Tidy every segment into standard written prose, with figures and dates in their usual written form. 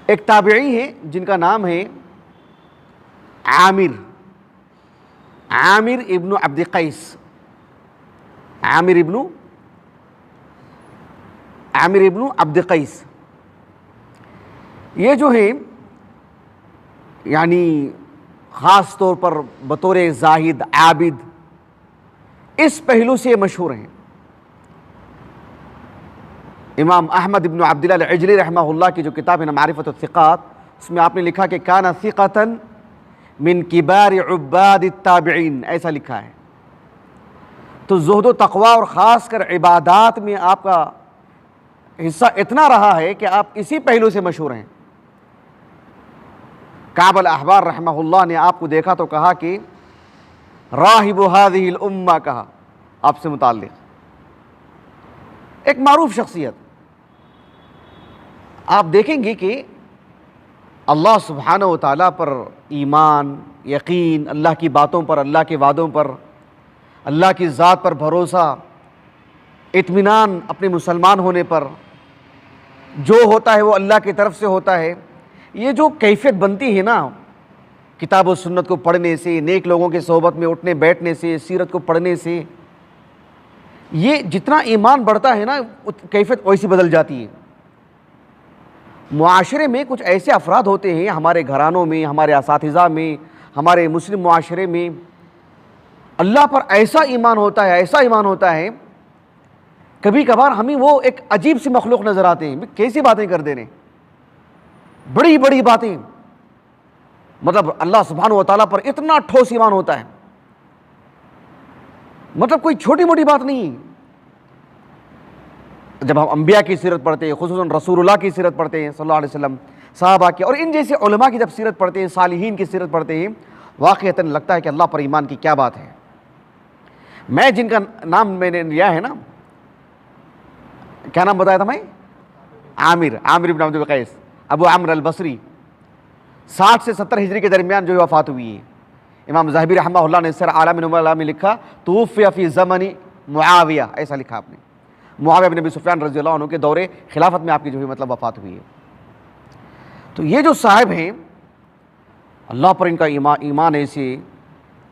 ایک تابعی ہیں جن کا نام ہے عامر ابن عبد قیس، عامر ابن عبد قیس. یہ جو ہیں یعنی خاص طور پر بطور زاہد عابد اس پہلو سے مشہور ہیں. امام احمد ابن عبداللہ العجلی رحمہ اللہ کی جو کتاب ہے معرفت الثقات، اس میں آپ نے لکھا کہ کان ثقۃ من کبار عباد التابعین، ایسا لکھا ہے. تو زہد و تقوی اور خاص کر عبادات میں آپ کا حصہ اتنا رہا ہے کہ آپ اسی پہلو سے مشہور ہیں. کعب الاحبار رحمہ اللہ نے آپ کو دیکھا تو کہا کہ راہب هذه الامہ، کہا آپ سے متعلق. ایک معروف شخصیت. آپ دیکھیں گے کہ اللہ سبحانہ و تعالیٰ پر ایمان، یقین، اللہ کی باتوں پر، اللہ کے وعدوں پر، اللہ کی ذات پر بھروسہ، اطمینان اپنے مسلمان ہونے پر، جو ہوتا ہے وہ اللہ کی طرف سے ہوتا ہے. یہ جو کیفیت بنتی ہے نا کتاب و سنت کو پڑھنے سے، نیک لوگوں کے صحبت میں اٹھنے بیٹھنے سے، سیرت کو پڑھنے سے، یہ جتنا ایمان بڑھتا ہے نا کیفیت ویسی بدل جاتی ہے. معاشرے میں کچھ ایسے افراد ہوتے ہیں، ہمارے گھرانوں میں، ہمارے اساتذہ میں، ہمارے مسلم معاشرے میں، اللہ پر ایسا ایمان ہوتا ہے کبھی کبھار ہمیں وہ ایک عجیب سی مخلوق نظر آتے ہیں. کیسی باتیں کر دینے، بڑی بڑی باتیں، مطلب اللہ سبحانہ و تعالیٰ پر اتنا ٹھوس ایمان ہوتا ہے، مطلب کوئی چھوٹی موٹی بات نہیں. جب ہم انبیاء کی سیرت پڑھتے ہیں، خصوصاً رسول اللہ کی سیرت پڑھتے ہیں صلی اللہ علیہ وسلم، صحابہ کی اور ان جیسے علماء کی جب سیرت پڑھتے ہیں، صالحین کی سیرت پڑھتے ہیں، واقعتاً لگتا ہے کہ اللہ پر ایمان کی کیا بات ہے. میں جن کا نام میں نے لیا ہے نا، کیا نام بتایا تھا میں؟ عامر ابن عبد قیس، ابو عمرو البصری، 60 سے 70 ہجری کے درمیان جو وفات ہوئی ہے. امام ذہبی رحمہ اللہ نے سیر اعلام النبلاء میں لکھا توفی فی زمن معاویہ، ایسا لکھا آپ نے. معاویہ بن ابی سفیان رضی اللہ عنہ کے دور خلافت میں آپ کی جو ہے مطلب وفات ہوئی ہے. تو یہ جو صاحب ہیں اللہ پر ان کا ایمان ایسے،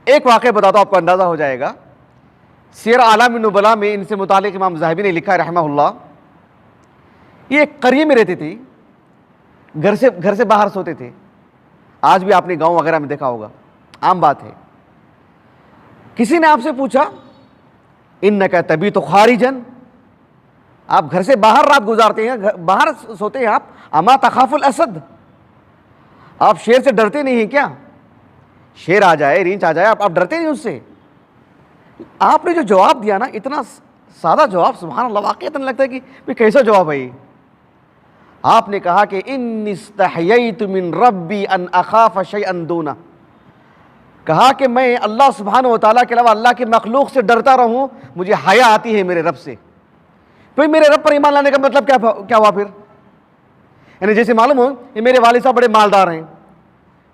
ایک واقعہ بتاتا ہوں آپ کو اندازہ ہو جائے گا. سیر اعلام النبلاء میں ان سے متعلق امام ذہبی نے لکھا ہے رحمہ اللہ، یہ ایک قریے میں رہتے تھے، گھر سے باہر سوتے تھے. آج بھی آپ نے گاؤں وغیرہ میں دیکھا ہوگا، عام بات ہے. کسی نے آپ سے پوچھا انک تبیت خارجا، آپ گھر سے باہر رات گزارتے ہیں، باہر سوتے ہیں آپ، اما تخاف الاسد، آپ شیر سے ڈرتے نہیں ہیں کیا؟ شیر آ جائے، ریچھ آ جائے، آپ ڈرتے نہیں اس سے؟ آپ نے جو جواب دیا نا، اتنا سادہ جواب، سبحان اللہ، واقعتاً لگتا ہے کہ کیسا جواب ہے یہ. آپ نے کہا کہ انی استحییت من ربی ان اخاف شیئا دونہ، کہا کہ میں اللہ سبحانہ و تعالیٰ کے علاوہ اللہ کی مخلوق سے ڈرتا رہوں، مجھے حیا آتی ہے میرے رب سے. پھر میرے رب پر ایمان لانے کا مطلب کیا ہوا پھر؟ یعنی جیسے معلوم ہو کہ میرے والد صاحب بڑے مالدار ہیں،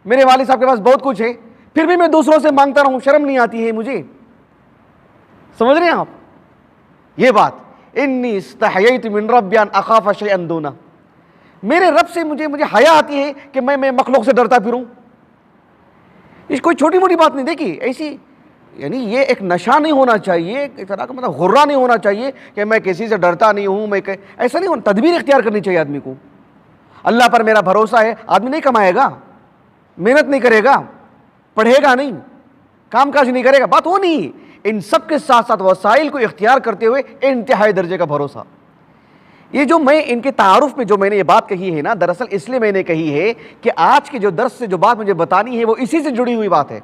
میرے والد صاحب کے پاس بہت کچھ ہے، پھر بھی میں دوسروں سے مانگتا رہوں، شرم نہیں آتی ہے مجھے؟ سمجھ رہے ہیں آپ یہ بات؟ انی استحییت من ربی ان اخاف شیئا دونہ، میرے رب سے مجھے حیا آتی ہے کہ میں مخلوق سے ڈرتا پھروں. اس کوئی چھوٹی موٹی بات نہیں. دیکھیے ایسی، یعنی یہ ایک نشہ نہیں ہونا چاہیے، ایک طرح کا مطلب غرہ نہیں ہونا چاہیے کہ میں کسی سے ڈرتا نہیں ہوں، ایسا نہیں ہونا. تدبیر اختیار کرنی چاہیے آدمی کو. اللہ پر میرا بھروسہ ہے، آدمی نہیں کمائے گا، محنت نہیں کرے گا، پڑھے گا نہیں، کام کاج نہیں کرے گا، بات وہ نہیں. ان سب کے ساتھ ساتھ وسائل کو اختیار کرتے ہوئے انتہائی درجے کا بھروسہ. یہ جو میں ان کے تعارف میں جو میں نے یہ بات کہی ہے نا، دراصل اس لیے میں نے کہی ہے کہ آج کے جو درس سے جو بات مجھے بتانی ہے وہ اسی سے جڑی ہوئی بات ہے.